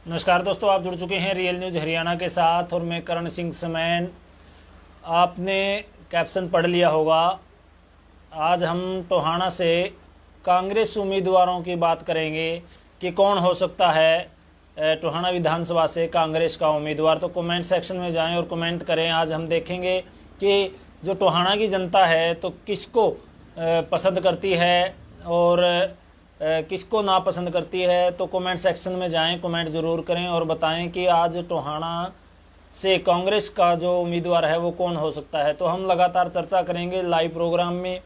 नमस्कार दोस्तों, आप जुड़ चुके हैं रियल न्यूज़ हरियाणा के साथ और मैं करण सिंह समैन। आपने कैप्शन पढ़ लिया होगा। आज हम टोहाना से कांग्रेस उम्मीदवारों की बात करेंगे कि कौन हो सकता है टोहाना विधानसभा से कांग्रेस का उम्मीदवार। तो कमेंट सेक्शन में जाएं और कमेंट करें। आज हम देखेंगे कि जो टोहाना की जनता है तो किसको पसंद करती है और किसको नापसंद करती है। तो कमेंट सेक्शन में जाएं, कमेंट ज़रूर करें और बताएं कि आज टोहाना से कांग्रेस का जो उम्मीदवार है वो कौन हो सकता है। तो हम लगातार चर्चा करेंगे लाइव प्रोग्राम में।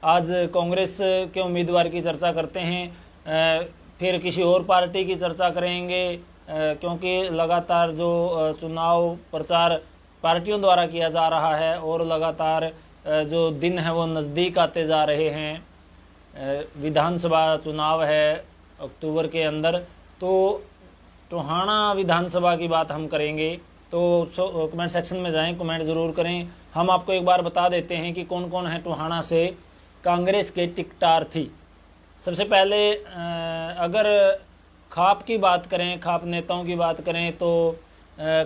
आज कांग्रेस के उम्मीदवार की चर्चा करते हैं, फिर किसी और पार्टी की चर्चा करेंगे, क्योंकि लगातार जो चुनाव प्रचार पार्टियों द्वारा किया जा रहा है और लगातार जो दिन है वो नज़दीक आते जा रहे हैं। विधानसभा चुनाव है अक्टूबर के अंदर, तो टोहाना विधानसभा की बात हम करेंगे। तो कमेंट सेक्शन में जाएं, कमेंट ज़रूर करें। हम आपको एक बार बता देते हैं कि कौन कौन है टोहाना से कांग्रेस के टिकटार्थी। सबसे पहले अगर खाप की बात करें, खाप नेताओं की बात करें तो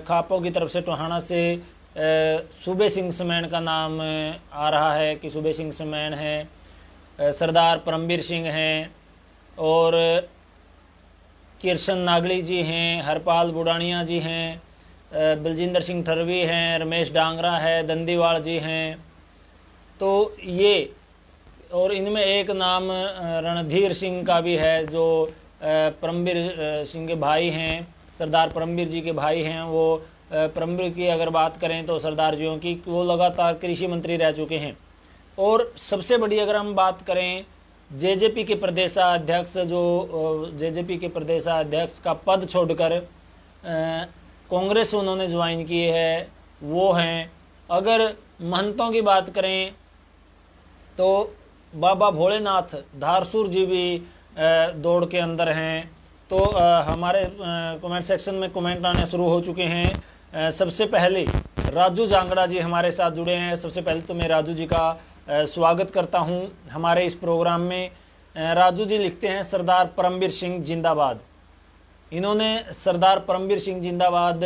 खापों की तरफ से टोहाना से सूबे सिंह समैन का नाम आ रहा है कि सूबे सिंह समैन है, सरदार परमबीर सिंह हैं और किरशन नागली जी हैं, हरपाल बुडानिया जी हैं, बलजिंदर सिंह ठरवी हैं, रमेश डांगरा है, दंदीवाल जी हैं। तो ये और इनमें एक नाम रणधीर सिंह का भी है जो परमबीर सिंह के भाई हैं, सरदार परमबीर जी के भाई हैं। वो परमबीर की अगर बात करें तो सरदार जियों की, वो लगातार कृषि मंत्री रह चुके हैं। और सबसे बड़ी अगर हम बात करें जेजेपी के प्रदेशाध्यक्ष, जो जेजेपी के प्रदेशाध्यक्ष का पद छोड़कर कांग्रेस उन्होंने ज्वाइन की है, वो हैं। अगर महंतों की बात करें तो बाबा भोलेनाथ धारसूर जी भी दौड़ के अंदर हैं। तो हमारे कमेंट सेक्शन में कमेंट आने शुरू हो चुके हैं। सबसे पहले राजू जांगड़ा जी हमारे साथ जुड़े हैं। सबसे पहले तो मैं राजू जी का स्वागत करता हूं हमारे इस प्रोग्राम में। राजू जी लिखते हैं सरदार परमबीर सिंह जिंदाबाद। इन्होंने सरदार परमबीर सिंह जिंदाबाद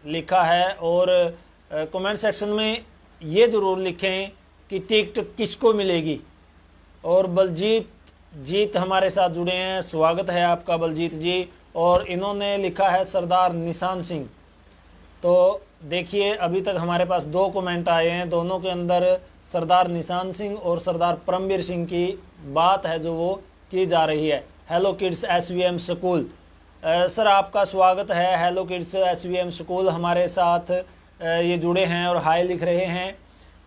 लिखा है। और कमेंट सेक्शन में ये ज़रूर लिखें कि टिकट किसको मिलेगी। और बलजीत हमारे साथ जुड़े हैं, स्वागत है आपका बलजीत जी। और इन्होंने लिखा है सरदार निशान सिंह। तो देखिए अभी तक हमारे पास 2 कमेंट आए हैं, दोनों के अंदर सरदार निशान सिंह और सरदार परमबीर सिंह की बात है जो वो की जा रही है। Hello kids SVM school, sir आपका स्वागत है। हेलो किड्स एसवीएम स्कूल हमारे साथ ये जुड़े हैं और हाय लिख रहे हैं।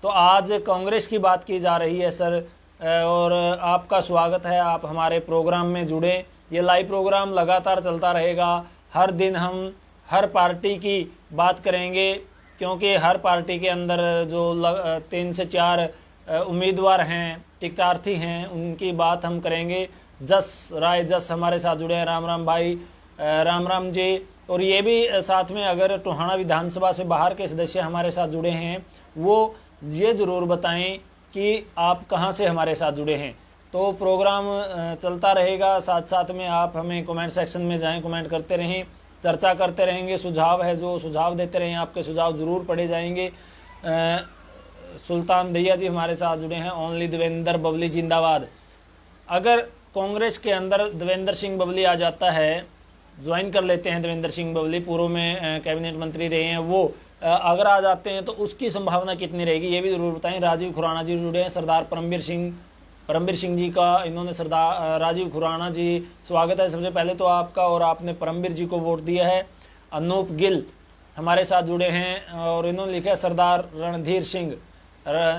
तो आज कांग्रेस की बात की जा रही है सर, और आपका स्वागत है, आप हमारे प्रोग्राम में जुड़े। ये लाइव प्रोग्राम लगातार चलता रहेगा। हर दिन हम हर पार्टी की बात करेंगे, क्योंकि हर पार्टी के अंदर जो 3 से 4 उम्मीदवार हैं, टिकटार्थी हैं, उनकी बात हम करेंगे। जस राय जस हमारे साथ जुड़े हैं, राम राम भाई, राम राम जी। और ये भी साथ में अगर टोहाना विधानसभा से बाहर के सदस्य हमारे साथ जुड़े हैं वो ये ज़रूर बताएं कि आप कहां से हमारे साथ जुड़े हैं। तो प्रोग्राम चलता रहेगा, साथ साथ में आप हमें कमेंट सेक्शन में जाएं, कमेंट करते रहें, चर्चा करते रहेंगे। सुझाव है जो सुझाव देते रहें, आपके सुझाव ज़रूर पढ़े जाएंगे। सुल्तान दैया जी हमारे साथ जुड़े हैं, ओनली देवेंद्र बबली जिंदाबाद। अगर कांग्रेस के अंदर देवेंद्र सिंह बबली आ जाता है, ज्वाइन कर लेते हैं देवेंद्र सिंह बबली, पूर्व में कैबिनेट मंत्री रहे हैं वो, अगर आ जाते हैं तो उसकी संभावना कितनी रहेगी ये भी ज़रूर बताएं। राजीव खुराना जी जुड़े हैं, सरदार परमबीर सिंह जी का इन्होंने सरदार राजीव खुराना जी स्वागत है सबसे पहले तो आपका, और आपने परमबीर जी को वोट दिया है। अनूप गिल हमारे साथ जुड़े हैं और इन्होंने लिखा है सरदार रणधीर सिंह,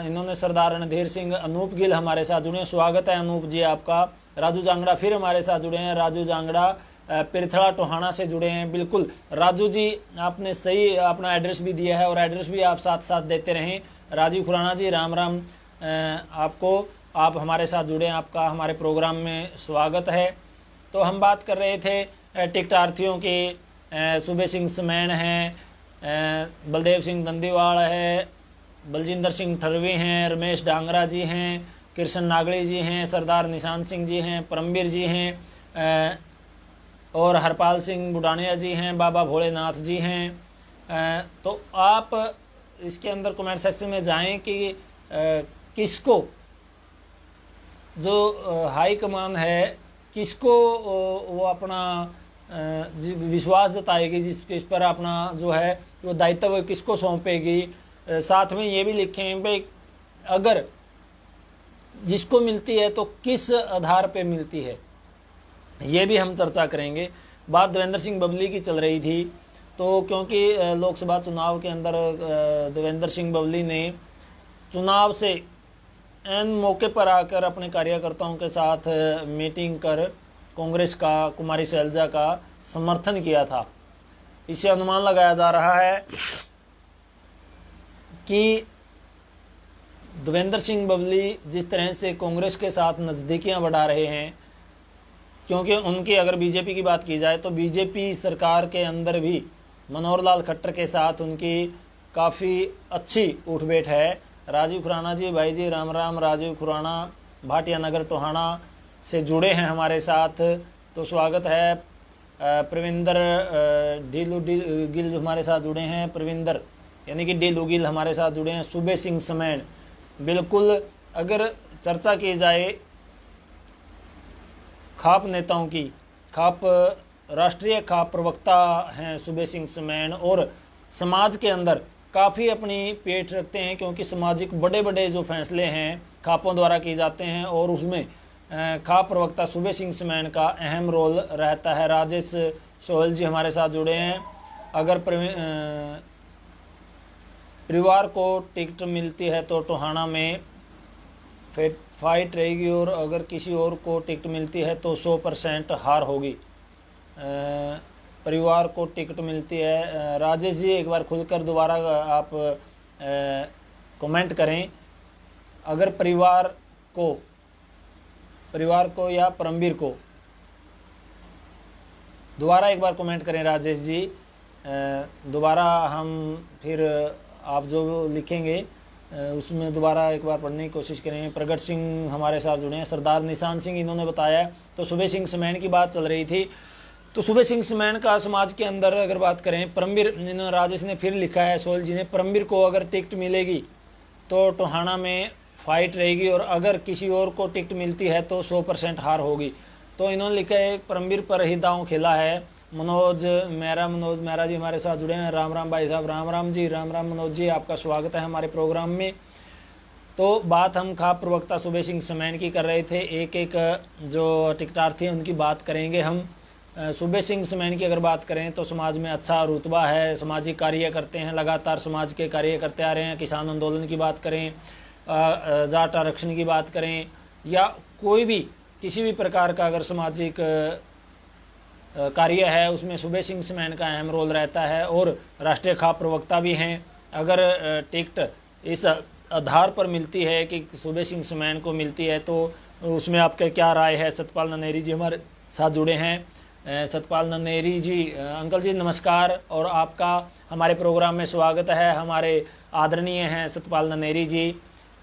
इन्होंने सरदार रणधीर सिंह। अनूप गिल हमारे साथ जुड़े हैं, स्वागत है अनूप जी आपका। राजू जांगड़ा फिर हमारे साथ जुड़े हैं, राजू जांगड़ा पिरथड़ा टोहाना से जुड़े हैं। बिल्कुल राजू जी, आपने सही अपना एड्रेस भी दिया है और एड्रेस भी आप साथ साथ देते रहें। राजीव खुराना जी राम राम आपको, आप हमारे साथ जुड़े हैं, आपका हमारे प्रोग्राम में स्वागत है। तो हम बात कर रहे थे टिकटार्थियों की। सूबे सिंह समैन हैं, बलदेव सिंह दंदीवाल है, बलजिंदर सिंह ठरवी हैं, रमेश डांगरा जी हैं, किरशन नागली जी हैं, सरदार निशान सिंह जी हैं, परमबीर जी हैं, और हरपाल सिंह बुडानिया जी हैं, बाबा भोलेनाथ जी हैं। तो आप इसके अंदर कमेंट सेक्शन में जाएं कि किसको जो हाई कमान है किसको वो अपना विश्वास जताएगी, जिस पर अपना जो है वो दायित्व किसको सौंपेगी। साथ में ये भी लिखें भाई अगर जिसको मिलती है तो किस आधार पे मिलती है, ये भी हम चर्चा करेंगे। बात देवेंद्र सिंह बबली की चल रही थी, तो क्योंकि लोकसभा चुनाव के अंदर देवेंद्र सिंह बबली ने चुनाव से एन मौके पर आकर अपने कार्यकर्ताओं के साथ मीटिंग कर कांग्रेस का, कुमारी शैलजा का समर्थन किया था। इससे अनुमान लगाया जा रहा है कि देवेंद्र सिंह बबली जिस तरह से कांग्रेस के साथ नज़दीकियां बढ़ा रहे हैं, क्योंकि उनकी अगर बीजेपी की बात की जाए तो बीजेपी सरकार के अंदर भी मनोहर लाल खट्टर के साथ उनकी काफ़ी अच्छी उठबैठ है। राजीव खुराना जी, भाई जी राम राम। राजीव खुराना भाटिया नगर टोहाना से जुड़े हैं हमारे साथ, तो स्वागत है। प्रविंदर ढीलू गिल हमारे साथ जुड़े हैं, प्रविंदर यानी कि ढीलू गिल हमारे साथ जुड़े हैं। सूबे सिंह समेण, बिल्कुल अगर चर्चा की जाए खाप नेताओं की, खाप राष्ट्रीय खाप प्रवक्ता हैं सूबे सिंह समेण, और समाज के अंदर काफ़ी अपनी पेठ रखते हैं, क्योंकि सामाजिक बड़े बड़े जो फैसले हैं खापों द्वारा किए जाते हैं और उसमें खाप प्रवक्ता सूबे सिंह समेण का अहम रोल रहता है। राजेश सोहेल जी हमारे साथ जुड़े हैं। अगर परिवार को टिकट मिलती है तो टोहाना में फाइट रहेगी, और अगर किसी और को टिकट मिलती है तो 100% हार होगी। परिवार को टिकट मिलती है। राजेश जी एक बार खुलकर दोबारा आप कमेंट करें। अगर परिवार को या परमवीर को, दोबारा एक बार कमेंट करें राजेश जी। दोबारा हम फिर आप जो लिखेंगे उसमें दोबारा एक बार पढ़ने की कोशिश करें। प्रगट सिंह हमारे साथ जुड़े हैं। सरदार निशान सिंह इन्होंने बताया। तो सूबे सिंह समेण की बात चल रही थी, तो सूबे सिंह समेण का समाज के अंदर अगर बात करें, परमवीर, राजेश ने फिर लिखा है, सोहेल जी ने, परमवीर को अगर टिकट मिलेगी तो टोहाना में फाइट रहेगी, और अगर किसी और को टिकट मिलती है तो 100% हार होगी। तो इन्होंने लिखा है परमवीर पर ही दांव खेला है। मनोज मेहरा जी हमारे साथ जुड़े हैं। राम राम भाई साहब। राम राम जी, राम राम मनोज जी, आपका स्वागत है हमारे प्रोग्राम में। तो बात हम खाप प्रवक्ता सूबे सिंह समेण की कर रहे थे। एक एक जो टिकटार्थी हैं उनकी बात करेंगे हम। सूबे सिंह समेण की अगर बात करें तो समाज में अच्छा रुतबा है, सामाजिक कार्य करते हैं, लगातार समाज के कार्य करते आ रहे हैं। किसान आंदोलन की बात करें, जाट आरक्षण की बात करें, या कोई भी किसी भी प्रकार का अगर सामाजिक कार्य है उसमें सूबे सिंह समेण का अहम रोल रहता है, और राष्ट्रीय खाप प्रवक्ता भी हैं। अगर टिकट इस आधार पर मिलती है कि सूबे सिंह समेण को मिलती है तो उसमें आपका क्या राय है? सतपाल ननेरी जी हमारे साथ जुड़े हैं। सतपाल ननेरी जी, अंकल जी नमस्कार, और आपका हमारे प्रोग्राम में स्वागत है। हमारे आदरणीय हैं सतपाल ननेरी जी,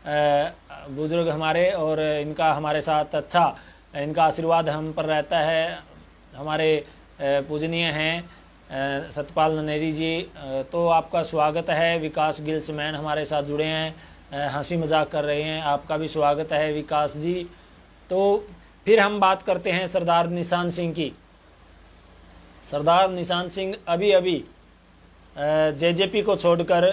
बुजुर्ग हमारे, और इनका हमारे साथ अच्छा, इनका आशीर्वाद हम पर रहता है। हमारे पूजनीय हैं सतपाल ननेरी जी, तो आपका स्वागत है। विकास गिल समेण हमारे साथ जुड़े हैं, हंसी मजाक कर रहे हैं, आपका भी स्वागत है विकास जी। तो फिर हम बात करते हैं सरदार निशान सिंह की। सरदार निशान सिंह अभी अभी जेजेपी को छोड़कर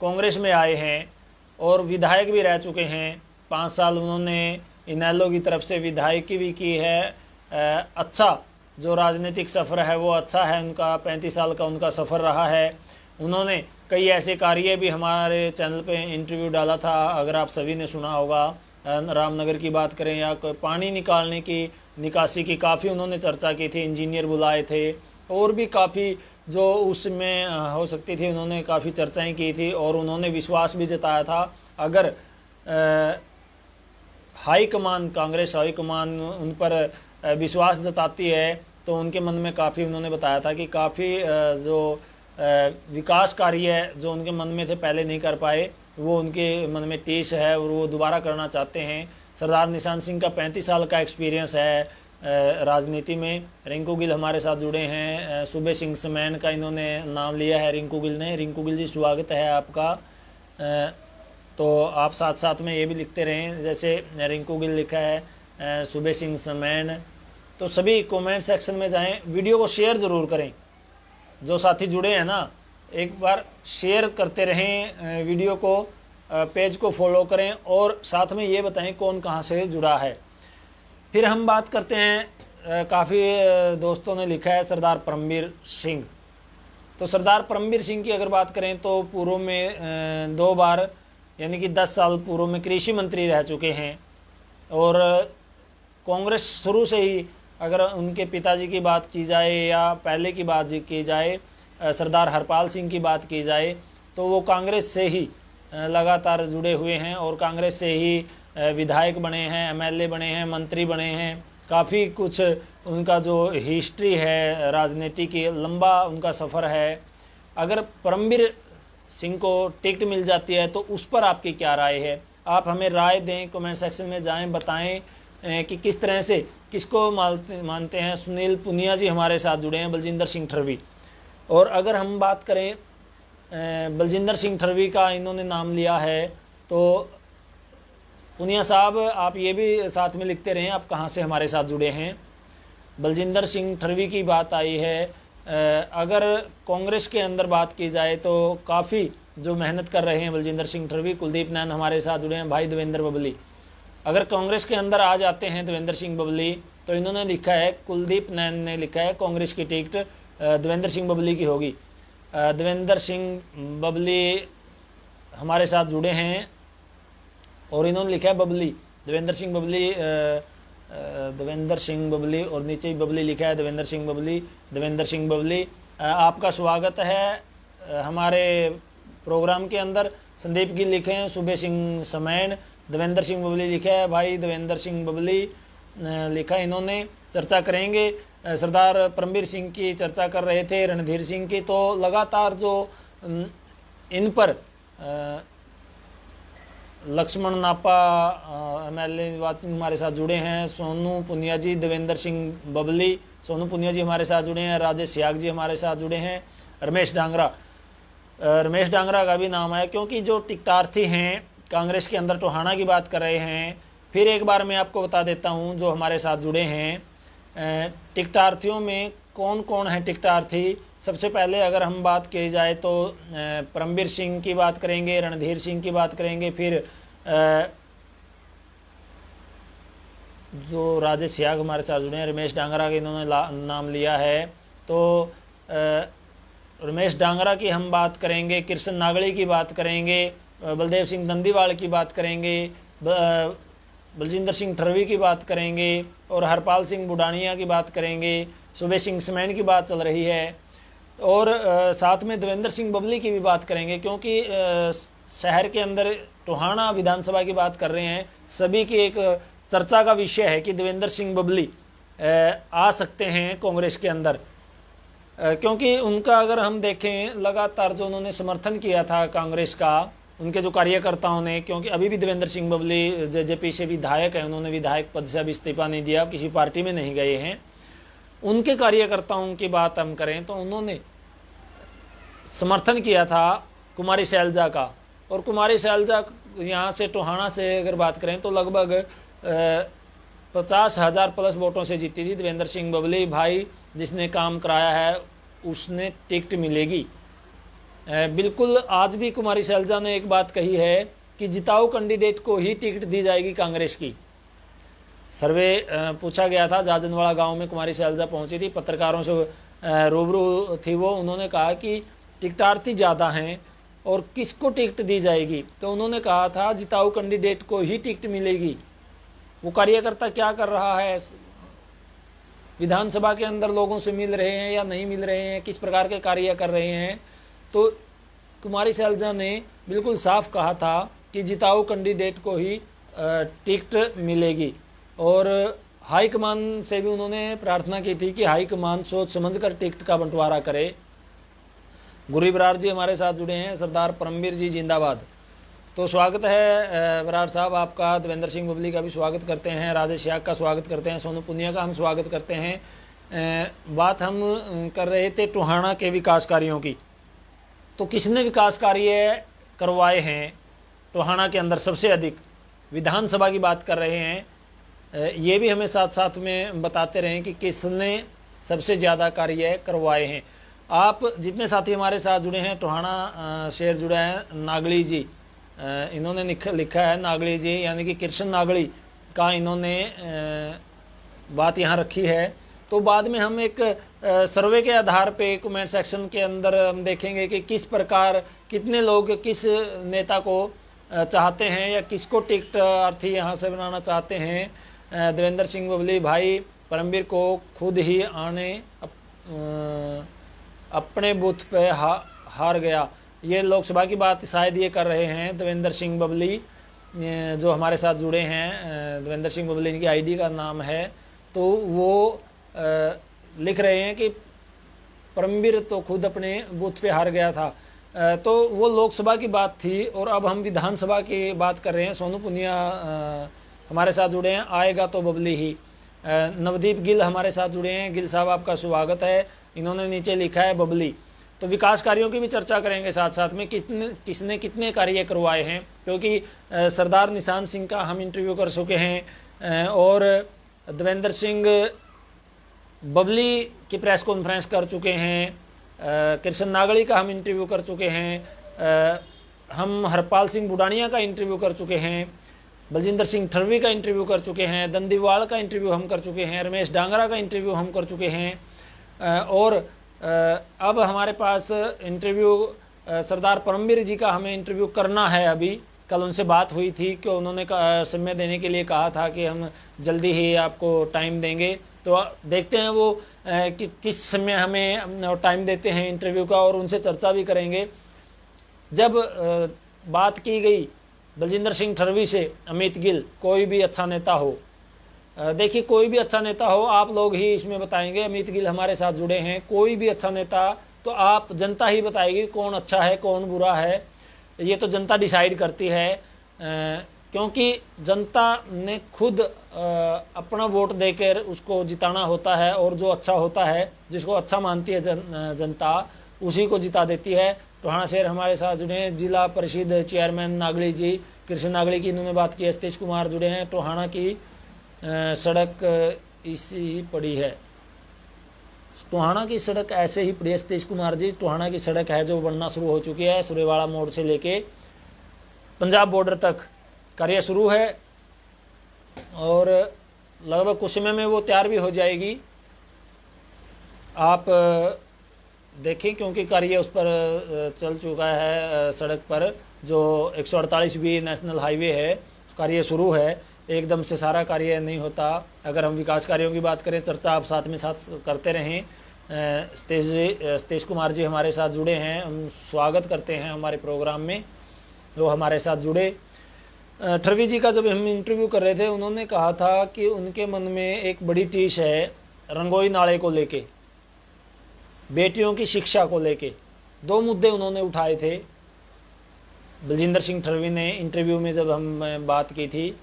कांग्रेस में आए हैं और विधायक भी रह चुके हैं। 5 साल उन्होंने इनेलो की तरफ से विधायकी भी की है। अच्छा जो राजनीतिक सफ़र है वो अच्छा है उनका, 35 साल का उनका सफ़र रहा है। उन्होंने कई ऐसे कार्य भी हमारे चैनल पे इंटरव्यू डाला था, अगर आप सभी ने सुना होगा। रामनगर की बात करें या पानी निकालने की, निकासी की काफ़ी उन्होंने चर्चा की थी, इंजीनियर बुलाए थे, और भी काफ़ी जो उसमें हो सकती थी उन्होंने काफ़ी चर्चाएं की थी। और उन्होंने विश्वास भी जताया था अगर high command, Congress high command उन पर विश्वास जताती है तो उनके मन में काफ़ी, उन्होंने बताया था कि काफ़ी जो विकास कार्य जो उनके मन में थे पहले नहीं कर पाए, वो उनके मन में टीस है और वो दोबारा करना चाहते हैं। सरदार निशान सिंह का 35 साल का एक्सपीरियंस है, राजनीति में। रिंकू गिल हमारे साथ जुड़े हैं, सूबे सिंह समैन का इन्होंने नाम लिया है रिंकू गिल ने। रिंकू गिल जी स्वागत है आपका। तो आप साथ साथ में ये भी लिखते रहें, जैसे रिंकू गिल लिखा है, सूबे सिंह समैन। तो सभी कमेंट सेक्शन में जाएं, वीडियो को शेयर ज़रूर करें। जो साथी जुड़े हैं ना, एक बार शेयर करते रहें वीडियो को, पेज को फॉलो करें और साथ में ये बताएं कौन कहाँ से जुड़ा है। फिर हम बात करते हैं, काफ़ी दोस्तों ने लिखा है सरदार परमवीर सिंह। तो सरदार परमवीर सिंह की अगर बात करें तो पूर्व में 2 बार यानी कि 10 साल पूर्व में कृषि मंत्री रह चुके हैं। और कांग्रेस शुरू से ही, अगर उनके पिताजी की बात की जाए या पहले की बात की जाए, सरदार हरपाल सिंह की बात की जाए, तो वो कांग्रेस से ही लगातार जुड़े हुए हैं और कांग्रेस से ही विधायक बने हैं, एमएलए बने हैं, मंत्री बने हैं। काफ़ी कुछ उनका जो हिस्ट्री है राजनीति की, लंबा उनका सफ़र है। अगर परमवीर सिंह को टिकट मिल जाती है तो उस पर आपकी क्या राय है? आप हमें राय दें, कमेंट सेक्शन में जाएं, बताएं कि किस तरह से किसको मानते हैं। सुनील पुनिया जी हमारे साथ जुड़े हैं, बलजिंदर सिंह ठरवी। और अगर हम बात करें बलजिंदर सिंह ठरवी का इन्होंने नाम लिया है, तो पुनिया साहब आप ये भी साथ में लिखते रहें आप कहाँ से हमारे साथ जुड़े हैं। बलजिंदर सिंह ठरवी की बात आई है। अगर कांग्रेस के अंदर बात की जाए तो काफ़ी जो मेहनत कर रहे हैं बलजिंदर सिंह ठरवी। कुलदीप नैन हमारे साथ जुड़े हैं, भाई देवेंद्र बबली। अगर कांग्रेस के अंदर आ जाते हैं देवेंद्र सिंह बबली, तो इन्होंने लिखा है, कुलदीप नैन ने लिखा है, कांग्रेस की टिकट देवेंद्र सिंह बबली की होगी। देवेंद्र सिंह बबली हमारे साथ जुड़े हैं और इन्होंने लिखा है बबली, देवेंद्र सिंह बबली, देवेंद्र सिंह बबली, और नीचे बबली लिखा है, देवेंद्र सिंह बबली, देवेंद्र सिंह बबली। आपका स्वागत है हमारे प्रोग्राम के अंदर। संदीप गिल लिखे हैं, सूबे सिंह समैन, देवेंद्र सिंह बबली लिखा है, भाई देवेंद्र सिंह बबली लिखा इन्होंने। चर्चा करेंगे, सरदार परमवीर सिंह की चर्चा कर रहे थे, रणधीर सिंह की। तो लगातार जो इन पर लक्ष्मण नापा एमएलए निर्वाचन हमारे साथ जुड़े हैं, सोनू पुनिया जी, देवेंद्र सिंह बबली, सोनू पुनिया जी हमारे साथ जुड़े हैं, राजेश सियाग जी हमारे साथ जुड़े हैं, रमेश डांगरा, रमेश डांगरा का भी नाम है, क्योंकि जो टिकटार्थी हैं कांग्रेस के अंदर टोहाना की बात कर रहे हैं। फिर एक बार मैं आपको बता देता हूं जो हमारे साथ जुड़े हैं टिकटार्थियों में कौन कौन है टिकटार्थी। सबसे पहले अगर हम बात की जाए तो परमवीर सिंह की बात करेंगे, रणधीर सिंह की बात करेंगे, फिर जो राजेश सियाग हमारे साथ जुड़े हैं, रमेश डांगरा के इन्होंने नाम लिया है। तो रमेश डांगरा की हम बात करेंगे, कृष्ण नागड़ी की बात करेंगे, बलदेव सिंह दंदीवाल की बात करेंगे, बलजिंदर सिंह ठरवी की बात करेंगे और हरपाल सिंह बुडानिया की बात करेंगे, सूबे सिंह समैन की बात चल रही है और साथ में देवेंद्र सिंह बबली की भी बात करेंगे, क्योंकि शहर के अंदर टोहाना विधानसभा की बात कर रहे हैं। सभी की एक चर्चा का विषय है कि देवेंद्र सिंह बबली आ सकते हैं कांग्रेस के अंदर, क्योंकि उनका अगर हम देखें लगातार जो उन्होंने समर्थन किया था कांग्रेस का, उनके जो कार्यकर्ताओं ने, क्योंकि अभी भी देवेंद्र सिंह बबली जेजेपी से विधायक है, उन्होंने विधायक पद से अभी इस्तीफा नहीं दिया, किसी पार्टी में नहीं गए हैं। उनके कार्यकर्ताओं की बात हम करें तो उन्होंने समर्थन किया था कुमारी शैलजा का, और कुमारी शैलजा यहाँ से टोहाना से अगर बात करें तो लगभग 50,000 प्लस वोटों से जीती थी। देवेंद्र सिंह बबली भाई जिसने काम कराया है उसने टिकट मिलेगी बिल्कुल। आज भी कुमारी शैलजा ने एक बात कही है कि जिताऊ कैंडिडेट को ही टिकट दी जाएगी कांग्रेस की। सर्वे पूछा गया था, जाजनवाड़ा गांव में कुमारी शैलजा पहुंची थी, पत्रकारों से रूबरू थी वो। उन्होंने कहा कि टिकटार्थी ज़्यादा हैं और किसको टिकट दी जाएगी, तो उन्होंने कहा था जिताऊ कैंडिडेट को ही टिकट मिलेगी। वो कार्यकर्ता क्या कर रहा है, विधानसभा के अंदर लोगों से मिल रहे हैं या नहीं मिल रहे हैं, किस प्रकार के कार्य कर रहे हैं, तो कुमारी शैलजा ने बिल्कुल साफ कहा था कि जिताऊ कैंडिडेट को ही टिकट मिलेगी। और हाईकमान से भी उन्होंने प्रार्थना की थी कि हाईकमान सोच समझकर टिकट का बंटवारा करे। गुरी बरार जी हमारे साथ जुड़े हैं, सरदार परमवीर जी जिंदाबाद। तो स्वागत है बरार साहब आपका, देवेंद्र सिंह बबली का भी स्वागत करते हैं, राजेश याग का स्वागत करते हैं, सोनू पुनिया का हम स्वागत करते हैं। बात हम कर रहे थे टोहाना के विकास कार्यों की। तो किसने विकास कार्य करवाए हैं टोहाना के अंदर सबसे अधिक, विधानसभा की बात कर रहे हैं, ये भी हमें साथ साथ में बताते रहें कि किसने सबसे ज़्यादा कार्य करवाए हैं। आप जितने साथी हमारे साथ जुड़े हैं, टोहाना शेर जुड़ा है नागली जी, इन्होंने लिखा है नागली जी यानी कि कृष्ण नागली का इन्होंने बात यहाँ रखी है। तो बाद में हम एक सर्वे के आधार पे कमेंट सेक्शन के अंदर हम देखेंगे कि किस प्रकार कितने लोग किस नेता को चाहते हैं या किसको टिकट अर्थी यहाँ से बनाना चाहते हैं। देवेंद्र सिंह बबली भाई परमवीर को खुद ही आने अपने बूथ पे हार गया, ये लोकसभा की बात शायद ये कर रहे हैं देवेंद्र सिंह बबली जो हमारे साथ जुड़े हैं। देवेंद्र सिंह बबली इनकी आईडी का नाम है। तो वो लिख रहे हैं कि परमवीर तो खुद अपने बूथ पे हार गया था। तो वो लोकसभा की बात थी और अब हम विधानसभा की बात कर रहे हैं। सोनू पुनिया हमारे साथ जुड़े हैं, आएगा तो बबली ही। नवदीप गिल हमारे साथ जुड़े हैं, गिल साहब आपका स्वागत है, इन्होंने नीचे लिखा है बबली। तो विकास कार्यों की भी चर्चा करेंगे साथ साथ में, किसने कितने कार्य करवाए हैं, क्योंकि सरदार निशान सिंह का हम इंटरव्यू कर चुके हैं और देवेंद्र सिंह बबली की प्रेस कॉन्फ्रेंस कर चुके हैं, कृष्ण नागली का हम इंटरव्यू कर चुके हैं, हम हरपाल सिंह बुडानिया का इंटरव्यू कर चुके हैं, बलजिंदर सिंह ठरवी का इंटरव्यू कर चुके हैं, दंदीवाल का इंटरव्यू हम कर चुके हैं, रमेश डांगरा का इंटरव्यू हम कर चुके हैं और अब हमारे पास इंटरव्यू सरदार परमवीर जी का हमें इंटरव्यू करना है। अभी कल उनसे बात हुई थी कि उन्होंने समय देने के लिए कहा था कि हम जल्दी ही आपको टाइम देंगे। तो देखते हैं वो कि किस समय हमें टाइम देते हैं इंटरव्यू का, और उनसे चर्चा भी करेंगे। जब बात की गई बलजिंदर सिंह ठरवी से अमित गिल, कोई भी अच्छा नेता हो, देखिए कोई भी अच्छा नेता हो आप लोग ही इसमें बताएंगे। अमित गिल हमारे साथ जुड़े हैं, कोई भी अच्छा नेता तो आप जनता ही बताएगी कौन अच्छा है कौन बुरा है, ये तो जनता डिसाइड करती है, क्योंकि जनता ने खुद अपना वोट देकर उसको जिताना होता है और जो अच्छा होता है जिसको अच्छा मानती है जनता उसी को जिता देती है। टोहाना शहर हमारे साथ जुड़े हैं, जिला परिषद चेयरमैन नागली जी, कृष्ण नागली की इन्होंने बात की, सतीश कुमार जुड़े हैं। टोहाना की सड़क इसी ही पड़ी है, टोहाना की सड़क ऐसे ही पड़ी है सतीश कुमार जी। टोहाना की सड़क है जो बनना शुरू हो चुकी है, सुरेवाड़ा मोड़ से लेके पंजाब बॉर्डर तक कार्य शुरू है और लगभग कुछ समय में वो तैयार भी हो जाएगी। आप देखें क्योंकि कार्य उस पर चल चुका है, सड़क पर जो 148 भी नेशनल हाईवे है कार्य शुरू है। एकदम से सारा कार्य नहीं होता। अगर हम विकास कार्यों की बात करें, चर्चा आप साथ में साथ करते रहें। सतीश कुमार जी हमारे साथ जुड़े हैं, हम स्वागत करते हैं हमारे प्रोग्राम में, वो हमारे साथ जुड़े। ठरवी जी का जब हम इंटरव्यू कर रहे थे, उन्होंने कहा था कि उनके मन में एक बड़ी टीस है रंगोई नाले को लेके, बेटियों की शिक्षा को लेके। दो मुद्दे उन्होंने उठाए थे बलजिंदर सिंह ठरवी ने इंटरव्यू में जब हम बात की थी।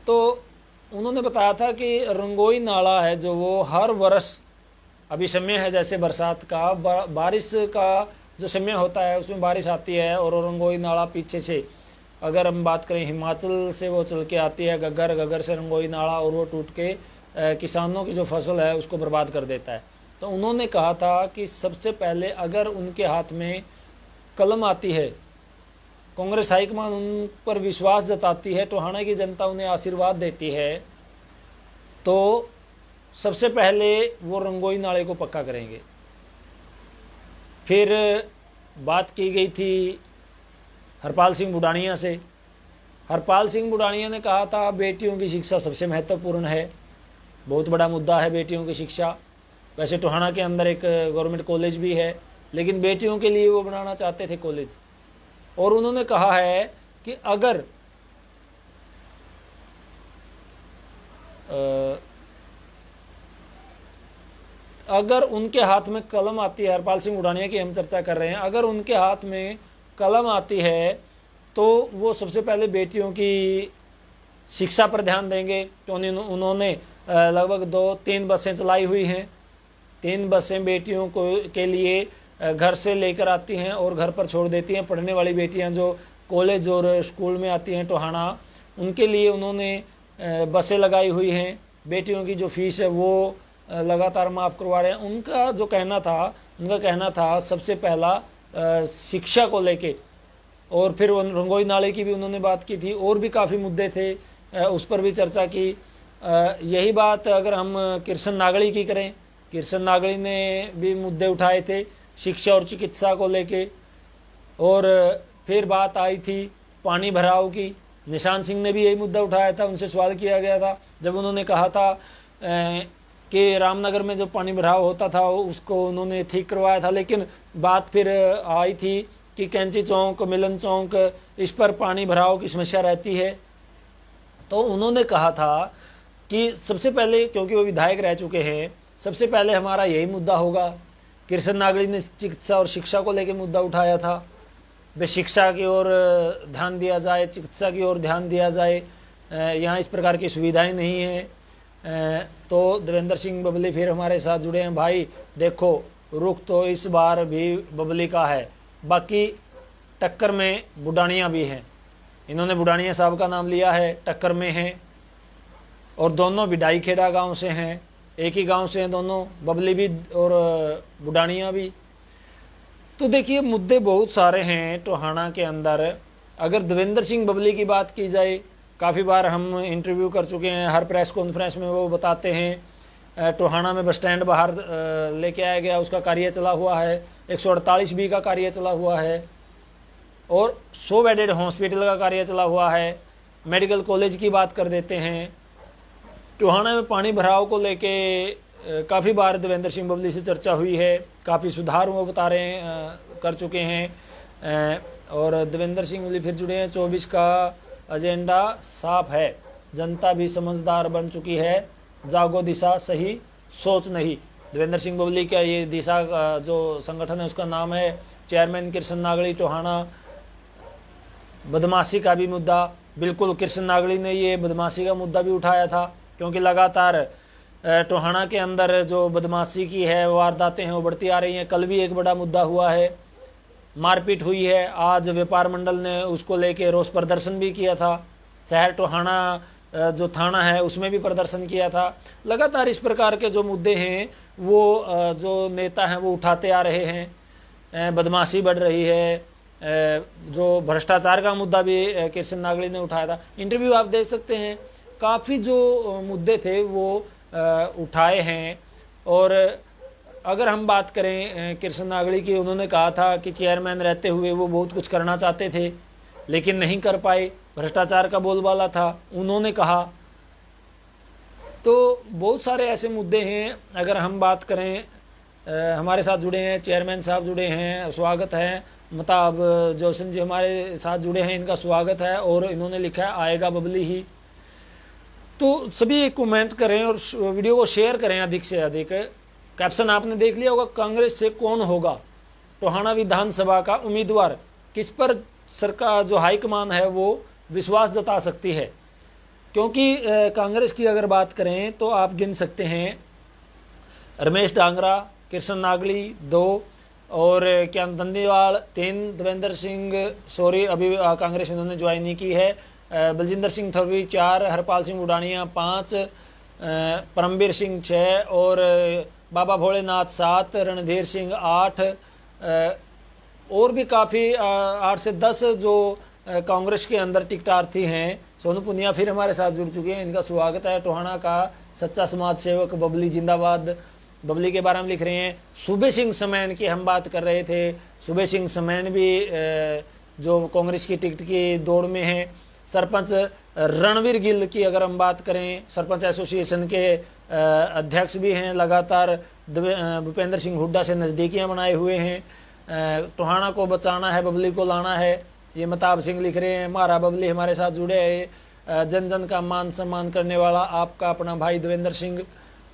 तो उन्होंने बताया था कि रंगोई नाला है जो वो हर वर्ष, अभी समय है जैसे बरसात का, बारिश का जो समय होता है उसमें बारिश आती है और रंगोई नाला पीछे से, अगर हम बात करें हिमाचल से वो चल के आती है गगर से रंगोई नाला, और वो टूट के किसानों की जो फसल है उसको बर्बाद कर देता है। तो उन्होंने कहा था कि सबसे पहले अगर उनके हाथ में कलम आती है, कांग्रेस हाईकमान उन पर विश्वास जताती है, टोहाना की जनता उन्हें आशीर्वाद देती है, तो सबसे पहले वो रंगोई नाले को पक्का करेंगे। फिर बात की गई थी हरपाल सिंह बुडानिया से। हरपाल सिंह बुडानिया ने कहा था बेटियों की शिक्षा सबसे महत्वपूर्ण है, बहुत बड़ा मुद्दा है बेटियों की शिक्षा। वैसे टोहाना के अंदर एक गवर्नमेंट कॉलेज भी है, लेकिन बेटियों के लिए वो बनाना चाहते थे कॉलेज। और उन्होंने कहा है कि अगर उनके हाथ में कलम आती है, हरपाल सिंह बुडानिया की हम चर्चा कर रहे हैं, अगर उनके हाथ में कलम आती है तो वो सबसे पहले बेटियों की शिक्षा पर ध्यान देंगे। तो उन्होंने लगभग 2-3 बसें चलाई हुई हैं। 3 बसें बेटियों को के लिए घर से लेकर आती हैं और घर पर छोड़ देती हैं। पढ़ने वाली बेटियां जो कॉलेज और स्कूल में आती हैं टोहाना, उनके लिए उन्होंने बसें लगाई हुई हैं। बेटियों की जो फीस है वो लगातार माफ़ करवा रहे हैं। उनका कहना था सबसे पहला शिक्षा को लेके, और फिर रंगोई नाले की भी उन्होंने बात की थी, और भी काफ़ी मुद्दे थे, उस पर भी चर्चा की। यही बात अगर हम कृष्ण नागड़ी की करें, कृष्ण नागड़ी ने भी मुद्दे उठाए थे शिक्षा और चिकित्सा को लेके। और फिर बात आई थी पानी भराव की, निशांत सिंह ने भी यही मुद्दा उठाया था। उनसे सवाल किया गया था जब उन्होंने कहा था कि रामनगर में जो पानी भराव होता था उसको उन्होंने ठीक करवाया था, लेकिन बात फिर आई थी कि कैंची चौक, मिलन चौक, इस पर पानी भराव की समस्या रहती है। तो उन्होंने कहा था कि सबसे पहले, क्योंकि वो विधायक रह चुके हैं, सबसे पहले हमारा यही मुद्दा होगा। कृष्ण नागड़ी ने चिकित्सा और शिक्षा को लेकर मुद्दा उठाया था, वे शिक्षा की ओर ध्यान दिया जाए, चिकित्सा की ओर ध्यान दिया जाए, यहाँ इस प्रकार की सुविधाएं नहीं हैं। तो देवेंद्र सिंह बबली फिर हमारे साथ जुड़े हैं। भाई देखो, रुख तो इस बार भी बबली का है, बाकी टक्कर में बुडानिया भी हैं। इन्होंने बुडानिया साहब का नाम लिया है, टक्कर में हैं, और दोनों बिडाई खेड़ा गांव से हैं, एक ही गांव से हैं दोनों, बबली भी और बुडानिया भी। तो देखिए मुद्दे बहुत सारे हैं टोहाना के अंदर। अगर देवेंद्र सिंह बबली की बात की जाए, काफ़ी बार हम इंटरव्यू कर चुके हैं, हर प्रेस कॉन्फ्रेंस में वो बताते हैं टोहाना में बस स्टैंड बाहर लेके आया गया, उसका कार्य चला हुआ है, 148 बी का कार्य चला हुआ है, और 100 बेडेड हॉस्पिटल का कार्य चला हुआ है, मेडिकल कॉलेज की बात कर देते हैं। टोहाना में पानी भराव को लेके काफ़ी बार देवेंद्र सिंह बबली से चर्चा हुई है, काफ़ी सुधार वो बता रहे हैं कर चुके हैं। और देवेंद्र सिंह बबली फिर जुड़े हैं। 24 का एजेंडा साफ है, जनता भी समझदार बन चुकी है, जागो दिशा सही सोच नहीं। देवेंद्र सिंह बबली का ये दिशा का जो संगठन है उसका नाम है। चेयरमैन कृष्ण नागड़ी टोहाना। बदमाशी का भी मुद्दा, बिल्कुल कृष्ण नागड़ी ने ये बदमाशी का मुद्दा भी उठाया था, क्योंकि लगातार टोहाना के अंदर जो बदमाशी की है, वारदातें हैं, वो बढ़ती आ रही हैं। कल भी एक बड़ा मुद्दा हुआ है, मारपीट हुई है। आज व्यापार मंडल ने उसको लेके रोष प्रदर्शन भी किया था। शहर टोहाना जो थाना है उसमें भी प्रदर्शन किया था। लगातार इस प्रकार के जो मुद्दे हैं वो जो नेता हैं वो उठाते आ रहे हैं। बदमाशी बढ़ रही है, जो भ्रष्टाचार का मुद्दा भी कृष्ण नागड़ी ने उठाया था। इंटरव्यू आप देख सकते हैं, काफ़ी जो मुद्दे थे वो उठाए हैं। और अगर हम बात करें कृष्ण नागड़ी की, उन्होंने कहा था कि चेयरमैन रहते हुए वो बहुत कुछ करना चाहते थे लेकिन नहीं कर पाए, भ्रष्टाचार का बोलबाला था उन्होंने कहा। तो बहुत सारे ऐसे मुद्दे हैं। अगर हम बात करें, हमारे साथ जुड़े हैं चेयरमैन साहब, जुड़े हैं, स्वागत है। महताब जोशन जी हमारे साथ जुड़े हैं, इनका स्वागत है। और इन्होंने लिखा है आएगा बबली ही। तो सभी कमेंट करें और वीडियो को शेयर करें अधिक से अधिक। कैप्शन आपने देख लिया होगा, कांग्रेस से कौन होगा टोहाना विधानसभा का उम्मीदवार, किस पर सरकार जो हाईकमान है वो विश्वास जता सकती है। क्योंकि कांग्रेस की अगर बात करें तो आप गिन सकते हैं रमेश डांगरा, कृष्ण नागड़ी 2, और क्या दंदीवाल 3, देवेंद्र सिंह अभी कांग्रेस इन्होंने ज्वाइन नहीं की है, बलजिंदर सिंह थरवी 4, हरपाल सिंह उडानिया 5, परमवीर सिंह 6, और बाबा भोलेनाथ 7, रणधीर सिंह 8, और भी काफ़ी 8 से 10 जो कांग्रेस के अंदर टिकटार्थी हैं। सोनू पुनिया फिर हमारे साथ जुड़ चुके हैं, इनका स्वागत है। टोहाना का सच्चा समाज सेवक बबली जिंदाबाद, बबली के बारे में लिख रहे हैं। सूबे सिंह समैन की हम बात कर रहे थे, सूबे सिंह समैन भी जो कांग्रेस की टिकट की दौड़ में हैं। सरपंच रणवीर गिल की अगर हम बात करें, सरपंच एसोसिएशन के अध्यक्ष भी हैं, लगातार भूपेंद्र सिंह हुड्डा से नज़दीकियां बनाए हुए हैं। टोहाना को बचाना है, बबली को लाना है, ये महताब सिंह लिख रहे हैं। मारा बबली हमारे साथ जुड़े हैं। जन जन का मान सम्मान करने वाला आपका अपना भाई देवेंद्र सिंह।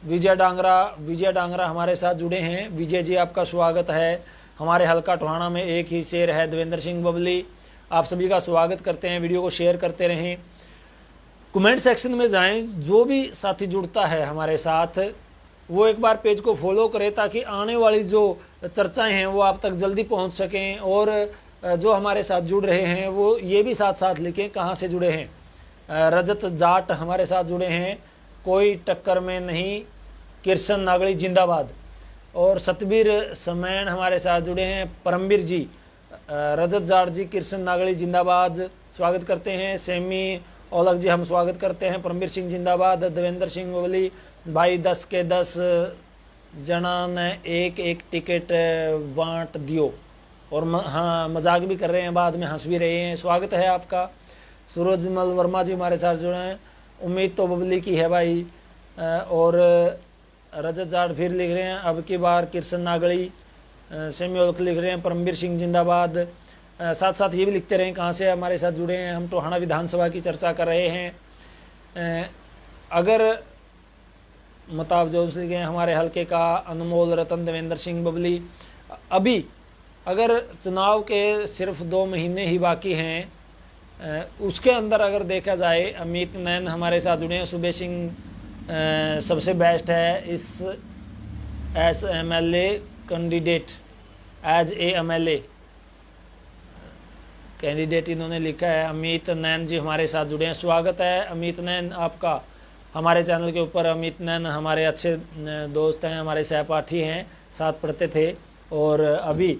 विजय डांगरा हमारे साथ जुड़े हैं। विजय जी आपका स्वागत है। हमारे हल्का टोहाना में एक ही शेर है, देवेंद्र सिंह बबली। आप सभी का स्वागत करते हैं। वीडियो को शेयर करते रहें, कमेंट सेक्शन में जाएं। जो भी साथी जुड़ता है हमारे साथ वो एक बार पेज को फॉलो करें ताकि आने वाली जो चर्चाएं हैं वो आप तक जल्दी पहुंच सकें। और जो हमारे साथ जुड़ रहे हैं वो ये भी साथ साथ लिखें कहाँ से जुड़े हैं। रजत जाट हमारे साथ जुड़े हैं, कोई टक्कर में नहीं, किरसन नागड़ी जिंदाबाद। और सतबीर समैन हमारे साथ जुड़े हैं, परमबीर जी, रजत जाट जी, किरसन नागड़ी जिंदाबाद, स्वागत करते हैं। सेमी औलख जी हम स्वागत करते हैं, परमबीर सिंह जिंदाबाद। देवेंद्र सिंह बबली भाई 10 के 10 जना ने एक एक टिकट बांट दियो। और हाँ, मजाक भी कर रहे हैं, बाद में हंस भी रहे हैं, स्वागत है आपका। सूरजमल वर्मा जी हमारे साथ जुड़े हैं, उम्मीद तो बबली की है भाई। और रजत जाट फिर लिख रहे हैं, अब की बार किरसन नागड़ी। सेमी औलख लिख रहे हैं, परमबीर सिंह जिंदाबाद। साथ साथ ये भी लिखते रहें कहाँ से हमारे साथ जुड़े हैं। हम टोहाना विधानसभा की चर्चा कर रहे हैं। अगर मताब जोश लिखे हैं हमारे हल्के का, अनमोल रतन, देवेंद्र सिंह बबली। अभी अगर चुनाव के सिर्फ 2 महीने ही बाकी हैं, उसके अंदर अगर देखा जाए, अमित नैन हमारे साथ जुड़े हैं। सुबह सिंह सबसे बेस्ट है इस एस MLA candidate, as a MLA candidate इन्होंने लिखा है। अमित नैन जी हमारे साथ जुड़े हैं, स्वागत है अमित नैन आपका हमारे चैनल के ऊपर। अमित नैन हमारे अच्छे दोस्त हैं, हमारे सहपाठी हैं, साथ पढ़ते थे और अभी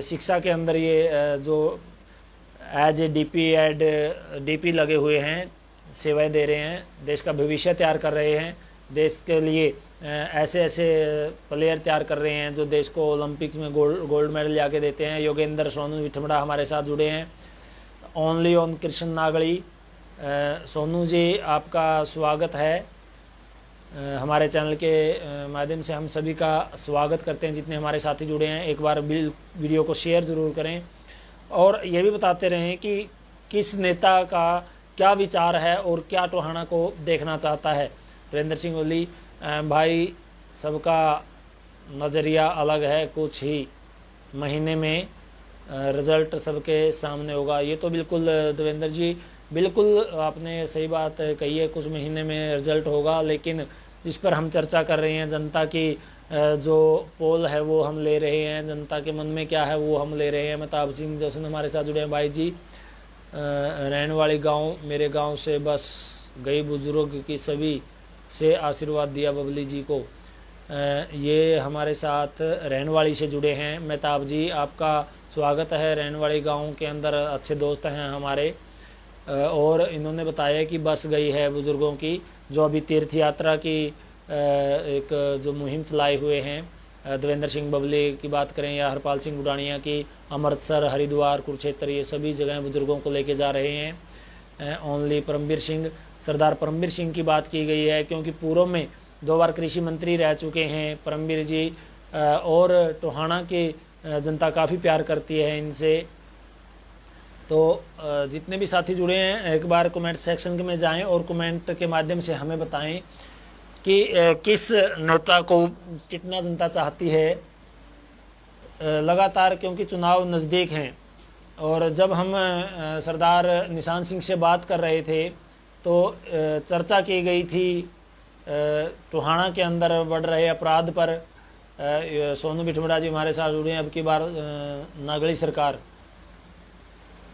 शिक्षा के अंदर ये जो एज ए DP लगे हुए हैं, सेवाएं दे रहे हैं, देश का भविष्य तैयार कर रहे हैं। देश के लिए ऐसे ऐसे प्लेयर तैयार कर रहे हैं जो देश को ओलंपिक्स में गोल्ड मेडल ला के देते हैं। योगेंद्र सोनू विठमड़ा हमारे साथ जुड़े हैं। ओनली ऑन कृष्ण नागड़ी, सोनू जी आपका स्वागत है। हमारे चैनल के माध्यम से हम सभी का स्वागत करते हैं जितने हमारे साथी जुड़े हैं। एक बार वीडियो को शेयर ज़रूर करें और ये भी बताते रहें कि किस नेता का क्या विचार है और क्या टोहाना को देखना चाहता है। देवेंद्र सिंह ओली भाई, सबका नज़रिया अलग है, कुछ ही महीने में रिज़ल्ट सबके सामने होगा। ये तो बिल्कुल देवेंद्र जी, बिल्कुल आपने सही बात कही है, कुछ महीने में रिज़ल्ट होगा, लेकिन इस पर हम चर्चा कर रहे हैं। जनता की जो पोल है वो हम ले रहे हैं, जनता के मन में क्या है वो हम ले रहे हैं। महताब सिंह जोशन हमारे साथ जुड़े हैं। भाई जी, रहने वाली गांव, मेरे गांव से बस गई बुजुर्ग की सभी से आशीर्वाद दिया बबली जी को। ये हमारे साथ रहनवाड़ी से जुड़े हैं। महताब जी आपका स्वागत है। रहनवाड़ी गांव के अंदर अच्छे दोस्त हैं हमारे, और इन्होंने बताया कि बस गई है बुज़ुर्गों की, जो अभी तीर्थ यात्रा की एक जो मुहिम चलाए हुए हैं। देवेंद्र सिंह बबली की बात करें या हरपाल सिंह बुडानिया की, अमृतसर, हरिद्वार, कुरुक्षेत्र, ये सभी जगह बुज़ुर्गों को लेके जा रहे हैं। ओनली परमबीर सिंह, सरदार परमबीर सिंह की बात की गई है क्योंकि पूर्व में 2 बार कृषि मंत्री रह चुके हैं परमबीर जी, और टोहाना की जनता काफ़ी प्यार करती है इनसे। तो जितने भी साथी जुड़े हैं एक बार कमेंट सेक्शन में जाएं और कमेंट के माध्यम से हमें बताएं कि किस नेता को कितना जनता चाहती है लगातार, क्योंकि चुनाव नज़दीक हैं। और जब हम सरदार निशान सिंह से बात कर रहे थे तो चर्चा की गई थी टोहाना के अंदर बढ़ रहे अपराध पर। सोनू विठमड़ा जी हमारे साथ जुड़े हैं, अब की बार नागड़ी सरकार।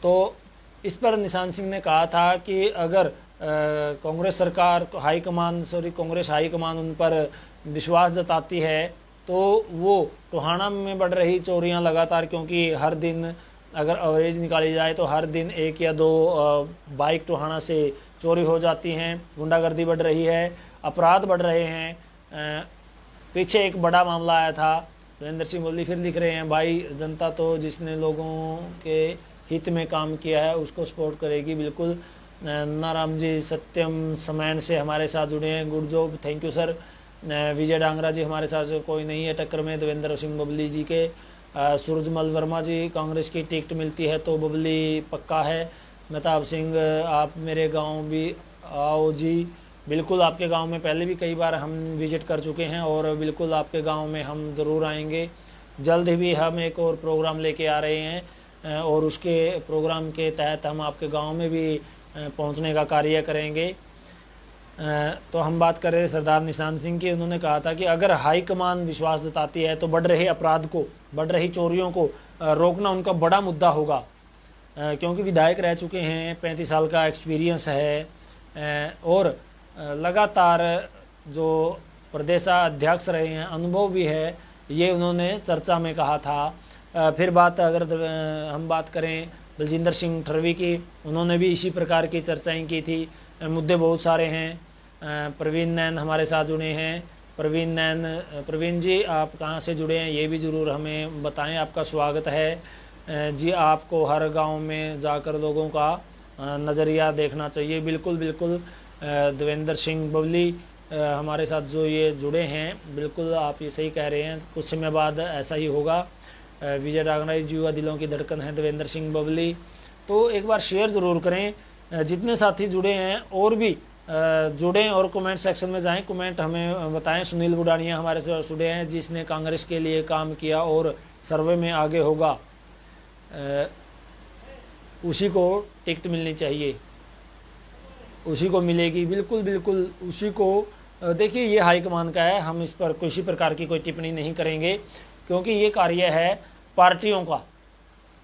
तो इस पर निशान सिंह ने कहा था कि अगर कांग्रेस सरकार कांग्रेस हाईकमान उन पर विश्वास जताती है तो वो टोहाना में बढ़ रही चोरियां लगातार, क्योंकि हर दिन अगर एवरेज निकाली जाए तो हर दिन 1 या 2 बाइक टोहाना से चोरी हो जाती हैं, गुंडागर्दी बढ़ रही है, अपराध बढ़ रहे हैं। पीछे एक बड़ा मामला आया था। देवेंद्र सिंह बोली फिर लिख रहे हैं, भाई जनता तो जिसने लोगों के हित में काम किया है उसको सपोर्ट करेगी। बिल्कुल। नाराम जी सत्यम समैन से हमारे साथ जुड़े हैं, good job, thank you sir. Vijay Dangra ji हमारे साथ से कोई नहीं है टक्कर में देवेंद्र सिंह बबली जी के। सूरजमल वर्मा जी, कांग्रेस की टिकट मिलती है तो बबली पक्का है। महताब सिंह, आप मेरे गांव भी आओ जी। बिल्कुल, आपके गांव में पहले भी कई बार हम विजिट कर चुके हैं और बिल्कुल आपके गांव में हम ज़रूर आएंगे। जल्द ही हम एक और प्रोग्राम लेके आ रहे हैं। और उसके प्रोग्राम के तहत हम आपके गांव में भी पहुंचने का कार्य करेंगे। तो हम बात कर रहे हैं सरदार निशान सिंह की। उन्होंने कहा था कि अगर हाईकमान विश्वास जताती है तो बढ़ रहे अपराध को, बढ़ रही चोरियों को रोकना उनका बड़ा मुद्दा होगा, क्योंकि विधायक रह चुके हैं, 35 साल का एक्सपीरियंस है और लगातार जो प्रदेशाध्यक्ष रहे हैं, अनुभव भी है, ये उन्होंने चर्चा में कहा था। फिर बात अगर हम बात करें बलजिंदर सिंह ठरवी की, उन्होंने भी इसी प्रकार की चर्चाएं की थी। मुद्दे बहुत सारे हैं। प्रवीण नैन हमारे साथ जुड़े हैं। प्रवीण जी आप कहाँ से जुड़े हैं ये भी ज़रूर हमें बताएं, आपका स्वागत है। जी आपको हर गांव में जाकर लोगों का नज़रिया देखना चाहिए। बिल्कुल बिल्कुल देवेंद्र सिंह बबली हमारे साथ जो ये जुड़े हैं, बिल्कुल आप ये सही कह रहे हैं, कुछ समय बाद ऐसा ही होगा। विजय डांगरा युवा दिलों की धड़कन है देवेंद्र सिंह बबली। तो एक बार शेयर ज़रूर करें, जितने साथी जुड़े हैं और भी जुड़ें और कमेंट सेक्शन में जाएं, कमेंट हमें बताएं। सुनील बुडानिया हमारे साथ जुड़े हैं, जिसने कांग्रेस के लिए काम किया और सर्वे में आगे होगा, उसी को टिकट मिलनी चाहिए, उसी को मिलेगी। बिल्कुल बिल्कुल उसी को। देखिए ये हाईकमान का है, हम इस पर किसी प्रकार की कोई टिप्पणी नहीं करेंगे, क्योंकि ये कार्य है पार्टियों का।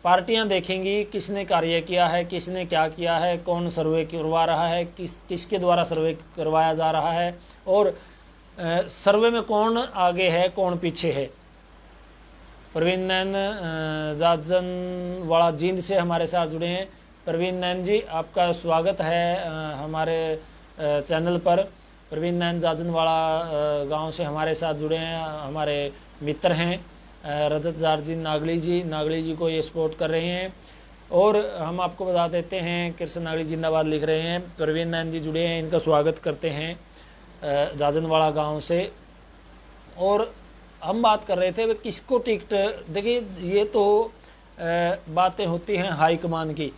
पार्टियां देखेंगी किसने कार्य किया है, किसने क्या किया है, कौन सर्वे करवा रहा है, किसके द्वारा सर्वे करवाया जा रहा है, और सर्वे में कौन आगे है कौन पीछे है। प्रवीण नैन जाजनवाड़ा जींद से हमारे साथ जुड़े हैं। प्रवीण नैन जी आपका स्वागत है हमारे चैनल पर। प्रवीण नैन जाजनवाड़ा गांव से हमारे साथ जुड़े हैं, हमारे मित्र हैं। रजत जारजी नागली जी को ये सपोर्ट कर रहे हैं। और हम आपको बता देते हैं, कृष्ण नागली जिंदाबाद लिख रहे हैं। प्रवीण नैन जी जुड़े हैं, इनका स्वागत करते हैं जाजनवाड़ा गांव से। और हम बात कर रहे थे किसको टिकट। देखिए ये तो बातें होती हैं हाईकमान की,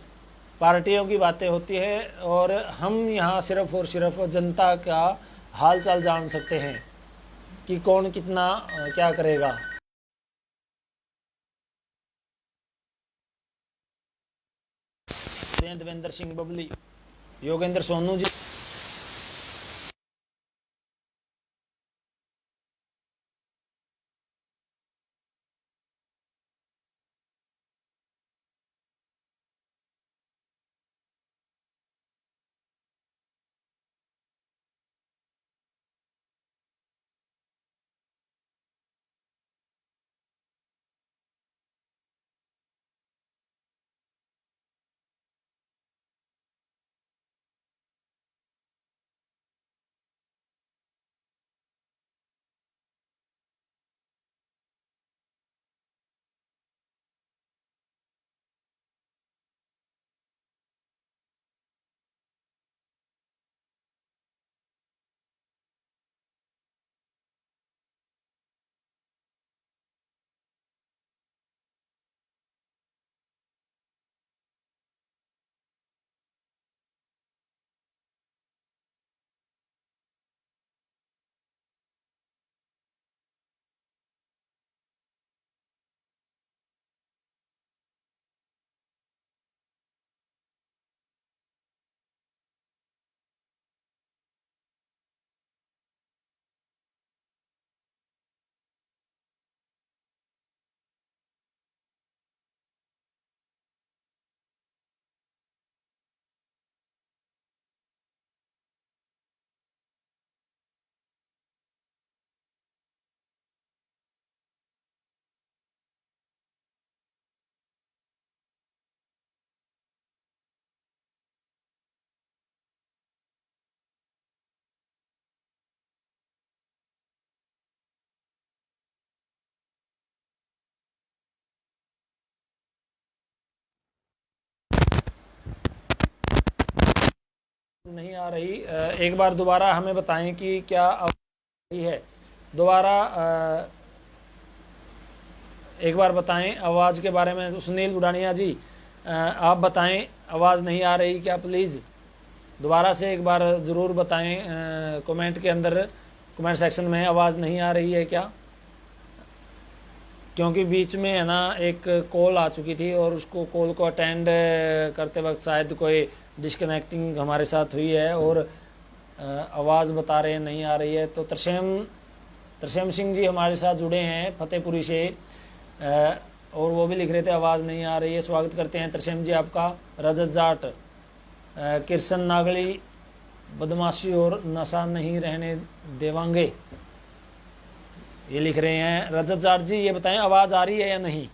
पार्टियों की बातें होती है, और हम यहाँ सिर्फ और सिर्फ जनता का हाल चाल जान सकते हैं कि कौन कितना क्या करेगा। देवेंद्र सिंह बबली, योगेंद्र सोनू जी, नहीं आ रही। एक बार दोबारा हमें बताएं कि क्या आवाज़ है। दोबारा एक बार बताएं आवाज़ के बारे में। सुनील बुडानिया जी आप बताएं, आवाज़ नहीं आ रही क्या? प्लीज़ दोबारा से एक बार ज़रूर बताएं कमेंट के अंदर, कमेंट सेक्शन में, आवाज़ नहीं आ रही है क्या? क्योंकि बीच में है ना एक कॉल आ चुकी थी और उसको कॉल को अटेंड करते वक्त शायद कोई डिस्कनेक्टिंग हमारे साथ हुई है और आवाज़ बता रहे हैं नहीं आ रही है। तो तरसेम सिंह जी हमारे साथ जुड़े हैं फतेहपुरी से और वो भी लिख रहे थे आवाज़ नहीं आ रही है। स्वागत करते हैं तरसेम जी आपका। रजत जाट, किरसन नागली, बदमाशी और नशा नहीं रहने देवांगे, ये लिख रहे हैं। रजत जाट जी ये बताएं आवाज़ आ रही है या नहीं,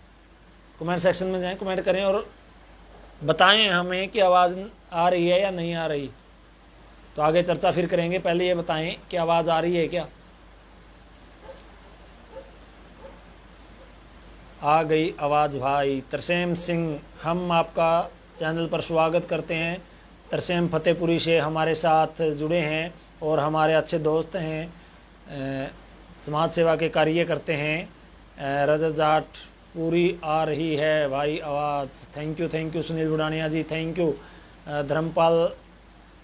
कमेंट सेक्शन में जाएं, कमेंट करें और बताएं हमें कि आवाज़ आ रही है या नहीं आ रही। तो आगे चर्चा फिर करेंगे, पहले ये बताएं कि आवाज़ आ रही है क्या। आ गई आवाज़ भाई। तरसेम सिंह, हम आपका चैनल पर स्वागत करते हैं। तरसेम फतेहपुरी से हमारे साथ जुड़े हैं और हमारे अच्छे दोस्त हैं, समाज सेवा के कार्य करते हैं। रजत जाट पूरी आ रही है भाई आवाज़, thank you Sunil Budania ji, thank you. Dharampal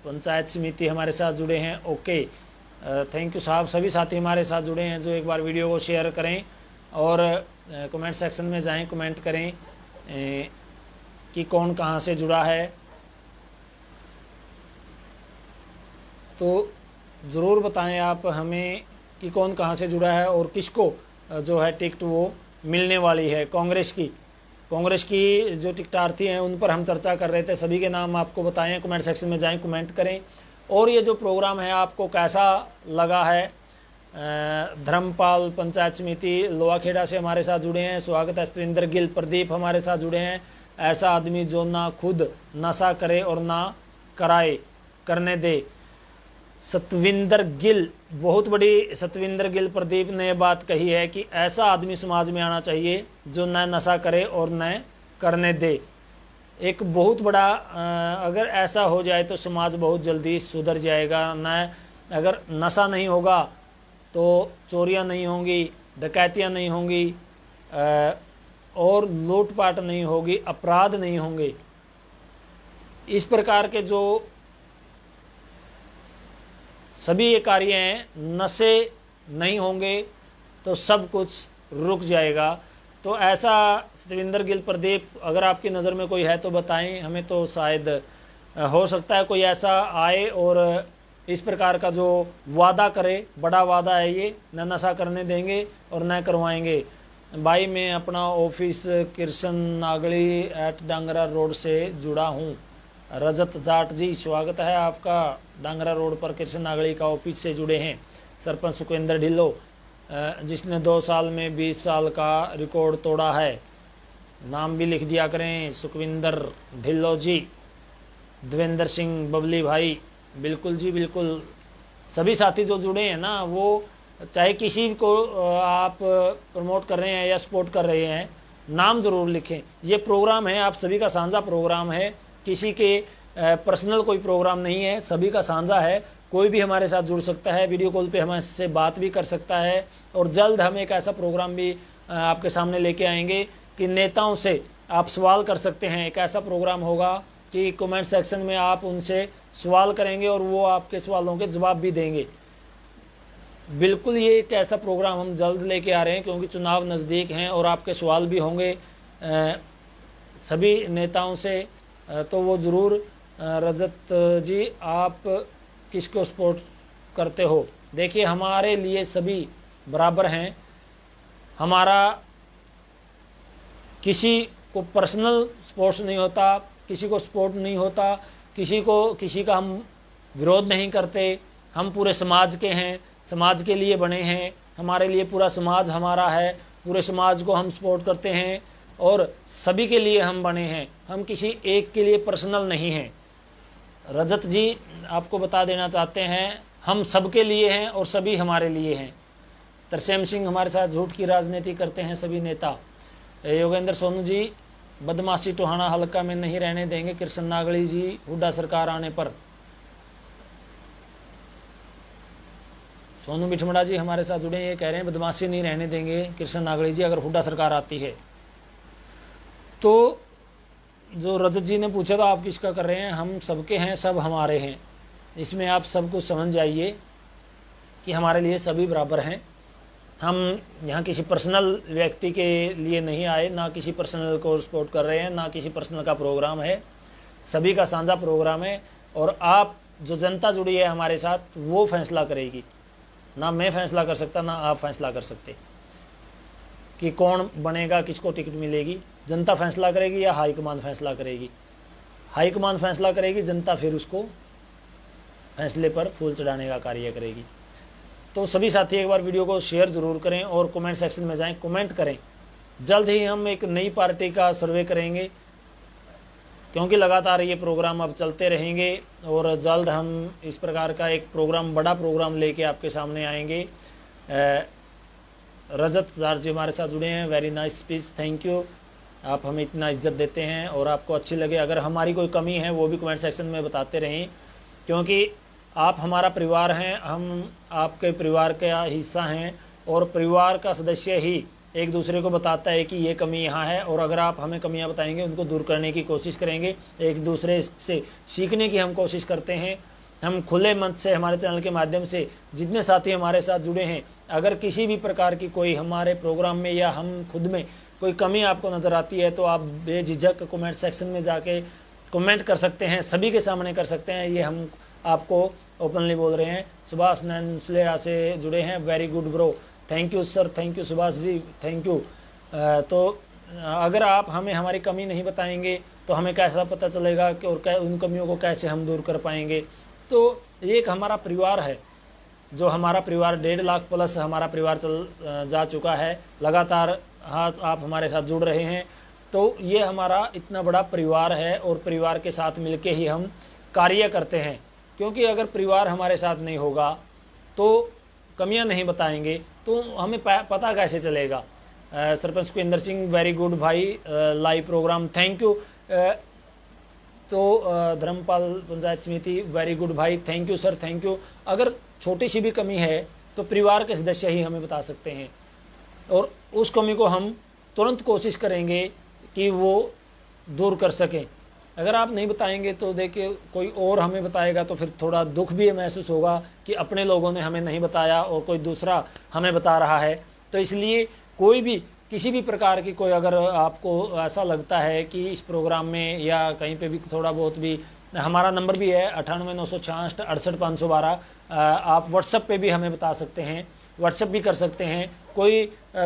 panchayat समिति हमारे साथ जुड़े हैं, ओके थैंक यू साहब। सभी साथी हमारे साथ जुड़े हैं जो एक बार वीडियो को शेयर करें और कमेंट सेक्शन में जाएं, कमेंट करें कि कौन कहाँ से जुड़ा है। तो ज़रूर बताएं आप हमें कि कौन कहाँ से जुड़ा है और किसको जो है टिकट वो मिलने वाली है। कांग्रेस की जो टिकटार्थी हैं उन पर हम चर्चा कर रहे थे, सभी के नाम आपको बताएं, कमेंट सेक्शन में जाएं, कमेंट करें। और ये जो प्रोग्राम है आपको कैसा लगा है। धर्मपाल पंचायत समिति लोहाखेड़ा से हमारे साथ जुड़े हैं, स्वागत है। सतविंदर गिल, प्रदीप हमारे साथ जुड़े हैं। ऐसा आदमी जो ना खुद नशा करे और ना करने दे। सतविंदर गिल, बहुत बड़ी सतविंदर गिल प्रदीप ने बात कही है कि ऐसा आदमी समाज में आना चाहिए जो न नशा करे और न करने दे। एक बहुत बड़ा अगर ऐसा हो जाए तो समाज बहुत जल्दी सुधर जाएगा। न अगर नशा नहीं होगा तो चोरियां नहीं होंगी, डकैतियां नहीं होंगी और लूटपाट नहीं होगी, अपराध नहीं होंगे। इस प्रकार के जो सभी ये कार्य हैं, नशे नहीं होंगे तो सब कुछ रुक जाएगा। तो ऐसा सतविंदर गिल प्रदीप अगर आपकी नज़र में कोई है तो बताएं हमें। तो शायद हो सकता है कोई ऐसा आए और इस प्रकार का जो वादा करे, बड़ा वादा है ये, न नशा करने देंगे और न करवाएंगे। भाई मैं अपना ऑफिस किरसन नागली @ डांगरा रोड से जुड़ा हूँ। रजत जाट जी स्वागत है आपका। डांगरा रोड पर किरसन नागली का ऑफिस से जुड़े हैं। सरपंच सुखविंदर ढिल्लो, जिसने 2 साल में 20 साल का रिकॉर्ड तोड़ा है, नाम भी लिख दिया करें, सुखविंदर ढिल्लो जी। देवेंद्र सिंह बबली भाई, बिल्कुल जी बिल्कुल। सभी साथी जो जुड़े हैं ना, वो चाहे किसी को आप प्रमोट कर रहे हैं या सपोर्ट कर रहे हैं, नाम ज़रूर लिखें। ये प्रोग्राम है आप सभी का साझा प्रोग्राम है, किसी के पर्सनल कोई प्रोग्राम नहीं है, सभी का साझा है। कोई भी हमारे साथ जुड़ सकता है, वीडियो कॉल पे हमसे बात भी कर सकता है। और जल्द हम एक ऐसा प्रोग्राम भी आपके सामने लेके आएंगे कि नेताओं से आप सवाल कर सकते हैं। एक ऐसा प्रोग्राम होगा कि कमेंट सेक्शन में आप उनसे सवाल करेंगे और वो आपके सवालों के जवाब भी देंगे। बिल्कुल ये एक ऐसा प्रोग्राम हम जल्द लेके आ रहे हैं क्योंकि चुनाव नज़दीक हैं और आपके सवाल भी होंगे सभी नेताओं से। तो वो ज़रूर रजत जी आप किसको सपोर्ट करते हो। देखिए हमारे लिए सभी बराबर हैं, हमारा किसी को पर्सनल सपोर्ट नहीं होता, किसी को सपोर्ट नहीं होता, किसी का हम विरोध नहीं करते। हम पूरे समाज के हैं, समाज के लिए बने हैं, हमारे लिए पूरा समाज हमारा है, पूरे समाज को हम सपोर्ट करते हैं और सभी के लिए हम बने हैं, हम किसी एक के लिए पर्सनल नहीं हैं। रजत जी आपको बता देना चाहते हैं हम सबके लिए हैं और सभी हमारे लिए हैं। तरसेम सिंह हमारे साथ झूठ की राजनीति करते हैं सभी नेता। योगेंद्र सोनू जी, बदमाशी टोहाना हल्का में नहीं रहने देंगे किरसन नागली जी हुड्डा सरकार आने पर। सोनू बिठमड़ा जी हमारे साथ जुड़े, ये कह रहे हैं बदमाशी नहीं रहने देंगे किरसन नागली जी अगर हुड्डा सरकार आती है। तो जो रजत जी ने पूछा तो आप किसका कर रहे हैं, हम सबके हैं, सब हमारे हैं। इसमें आप सब कुछ समझ जाइए कि हमारे लिए सभी बराबर हैं। हम यहाँ किसी पर्सनल व्यक्ति के लिए नहीं आए, ना किसी पर्सनल को सपोर्ट कर रहे हैं, ना किसी पर्सनल का प्रोग्राम है, सभी का साझा प्रोग्राम है। और आप जो जनता जुड़ी है हमारे साथ वो फैसला करेगी, ना मैं फैसला कर सकता, ना आप फैसला कर सकते कि कौन बनेगा, किसको टिकट मिलेगी। जनता फैसला करेगी या हाईकमान फैसला करेगी? हाईकमान फैसला करेगी, जनता फिर उसको फैसले पर फूल चढ़ाने का कार्य करेगी। तो सभी साथी एक बार वीडियो को शेयर ज़रूर करें और कमेंट सेक्शन में जाएं, कमेंट करें। जल्द ही हम एक नई पार्टी का सर्वे करेंगे, क्योंकि लगातार ये प्रोग्राम अब चलते रहेंगे और जल्द हम इस प्रकार का एक प्रोग्राम, बड़ा प्रोग्राम लेके आपके सामने आएंगे। रजत जार जी हमारे साथ जुड़े हैं, very nice speech, thank you. आप हमें इतना इज्जत देते हैं और आपको अच्छी लगे, अगर हमारी कोई कमी है वो भी कमेंट सेक्शन में बताते रहें, क्योंकि आप हमारा परिवार हैं, हम आपके परिवार का हिस्सा हैं और परिवार का सदस्य ही एक दूसरे को बताता है कि ये कमी यहाँ है, और अगर आप हमें कमियाँ बताएंगे उनको दूर करने की कोशिश करेंगे, एक दूसरे से सीखने की हम कोशिश करते हैं। हम खुले मन से हमारे चैनल के माध्यम से जितने साथी हमारे साथ जुड़े हैं, अगर किसी भी प्रकार की कोई हमारे प्रोग्राम में या हम खुद में कोई कमी आपको नज़र आती है तो आप बेझिझक कमेंट सेक्शन में जाके कमेंट कर सकते हैं, सभी के सामने कर सकते हैं। ये हम आपको ओपनली बोल रहे हैं। सुभाष नैनसुलेरा से जुड़े हैं, very good bro, thank you sir, thank you Subhash ji, thank you. तो अगर आप हमें हमारी कमी नहीं बताएंगे तो हमें कैसा पता चलेगा कि और उन कमियों को कैसे हम दूर कर पाएंगे। तो ये एक हमारा परिवार है, जो हमारा परिवार 1.5 लाख प्लस हमारा परिवार चल जा चुका है, लगातार आप हमारे साथ जुड़ रहे हैं। तो ये हमारा इतना बड़ा परिवार है और परिवार के साथ मिलके ही हम कार्य करते हैं, क्योंकि अगर परिवार हमारे साथ नहीं होगा तो कमियां नहीं बताएंगे तो हमें पता कैसे चलेगा। सरपंच सुखविंदर सिंह, वेरी गुड भाई, लाइव प्रोग्राम, थैंक यू। तो धर्मपाल पंचायत समिति, वेरी गुड भाई, thank you sir, thank you. अगर छोटी सी भी कमी है तो परिवार के सदस्य ही हमें बता सकते हैं और उस कमी को हम तुरंत कोशिश करेंगे कि वो दूर कर सकें। अगर आप नहीं बताएंगे तो देखिए कोई और हमें बताएगा तो फिर थोड़ा दुख भी महसूस होगा कि अपने लोगों ने हमें नहीं बताया और कोई दूसरा हमें बता रहा है। तो इसलिए कोई भी किसी भी प्रकार की कोई अगर आपको ऐसा लगता है कि इस प्रोग्राम में या कहीं पे भी थोड़ा बहुत भी, हमारा नंबर भी है 9896 68 512, आप व्हाट्सएप पे भी हमें बता सकते हैं, व्हाट्सएप भी कर सकते हैं। कोई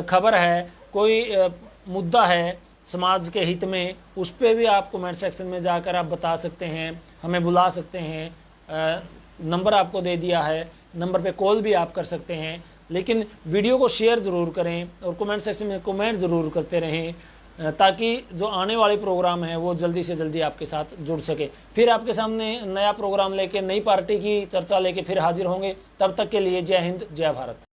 खबर है, कोई मुद्दा है समाज के हित में, उस पर भी आप कमेंट सेक्शन में जाकर आप बता सकते हैं, हमें बुला सकते हैं। नंबर आपको दे दिया है, नंबर पे कॉल भी आप कर सकते हैं। लेकिन वीडियो को शेयर ज़रूर करें और कमेंट सेक्शन में कमेंट ज़रूर करते रहें, ताकि जो आने वाले प्रोग्राम है वो जल्दी से जल्दी आपके साथ जुड़ सके। फिर आपके सामने नया प्रोग्राम लेके, नई पार्टी की चर्चा लेके फिर हाजिर होंगे। तब तक के लिए जय हिंद, जय भारत।